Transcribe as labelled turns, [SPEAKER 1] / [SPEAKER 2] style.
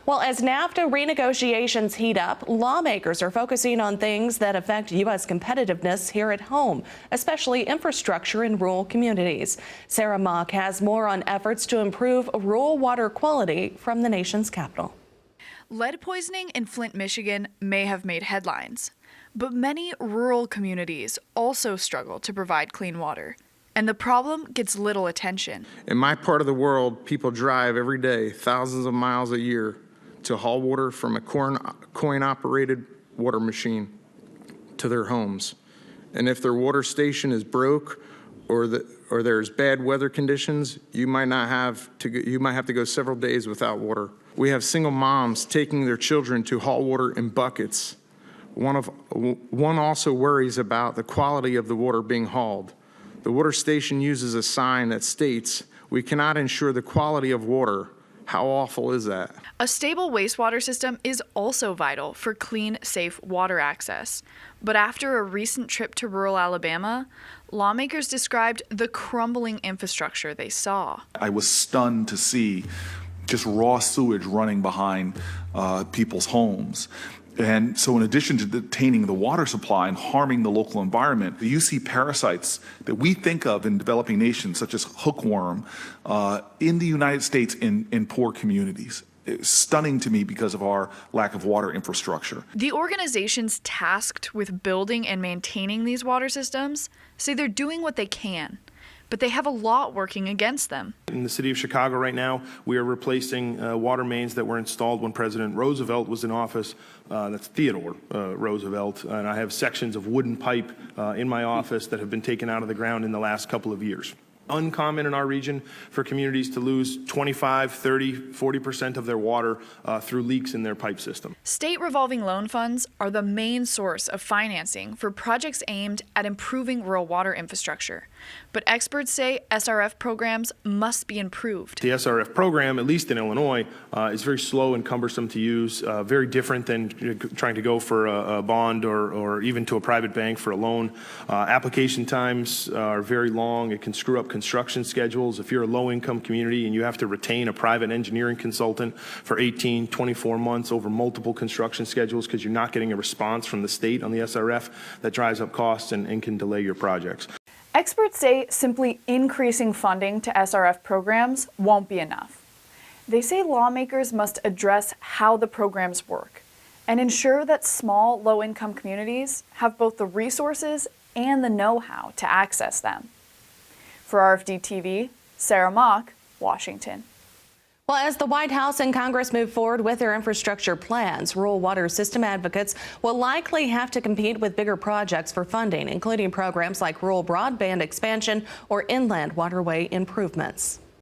[SPEAKER 1] Well, as NAFTA renegotiations heat up, lawmakers are focusing on things that affect U.S. competitiveness here at home, especially infrastructure in rural communities. Sarah Mock has more on efforts to improve rural water quality from the nation's capital.
[SPEAKER 2] Lead poisoning in Flint, Michigan may have made headlines, but many rural communities also struggle to provide clean water. And the problem gets little attention.
[SPEAKER 3] In my part of the world, people drive every day thousands of miles a year to haul water from a coin-operated water machine to their homes. And if their water station is broke or there's bad weather conditions, you might have to go several days without water. We have single moms taking their children to haul water in buckets. One also worries about the quality of the water being hauled. The water station uses a sign that states, "We cannot ensure the quality of water." How awful is that?
[SPEAKER 2] A stable wastewater system is also vital for clean, safe water access. But after a recent trip to rural Alabama, lawmakers described the crumbling infrastructure they saw.
[SPEAKER 4] I was stunned to see just raw sewage running behind people's homes. And so in addition to detaining the water supply and harming the local environment, you see parasites that we think of in developing nations, such as hookworm, in the United States in poor communities. It's stunning to me because of our lack of water infrastructure.
[SPEAKER 2] The organizations tasked with building and maintaining these water systems say they're doing what they can, but they have a lot working against them.
[SPEAKER 5] In the city of Chicago right now, we are replacing water mains that were installed when President Roosevelt was in office. That's Theodore Roosevelt. And I have sections of wooden pipe in my office that have been taken out of the ground in the last couple of years. Uncommon in our region for communities to lose 25, 30, 40% of their water through leaks in their pipe system.
[SPEAKER 2] State revolving loan funds are the main source of financing for projects aimed at improving rural water infrastructure. But experts say SRF programs must be improved.
[SPEAKER 5] The SRF program, at least in Illinois, is very slow and cumbersome to use, very different than trying to go for a bond or even to a private bank for a loan. Application times are very long. It can screw up construction schedules. If you're a low-income community and you have to retain a private engineering consultant for 18, 24 months over multiple construction schedules because you're not getting a response from the state on the SRF, that drives up costs and can delay your projects.
[SPEAKER 2] Experts say simply increasing funding to SRF programs won't be enough. They say lawmakers must address how the programs work and ensure that small, low-income communities have both the resources and the know-how to access them. For RFD-TV, Sarah Mock, Washington.
[SPEAKER 1] Well, as the White House and Congress move forward with their infrastructure plans, rural water system advocates will likely have to compete with bigger projects for funding, including programs like rural broadband expansion or inland waterway improvements.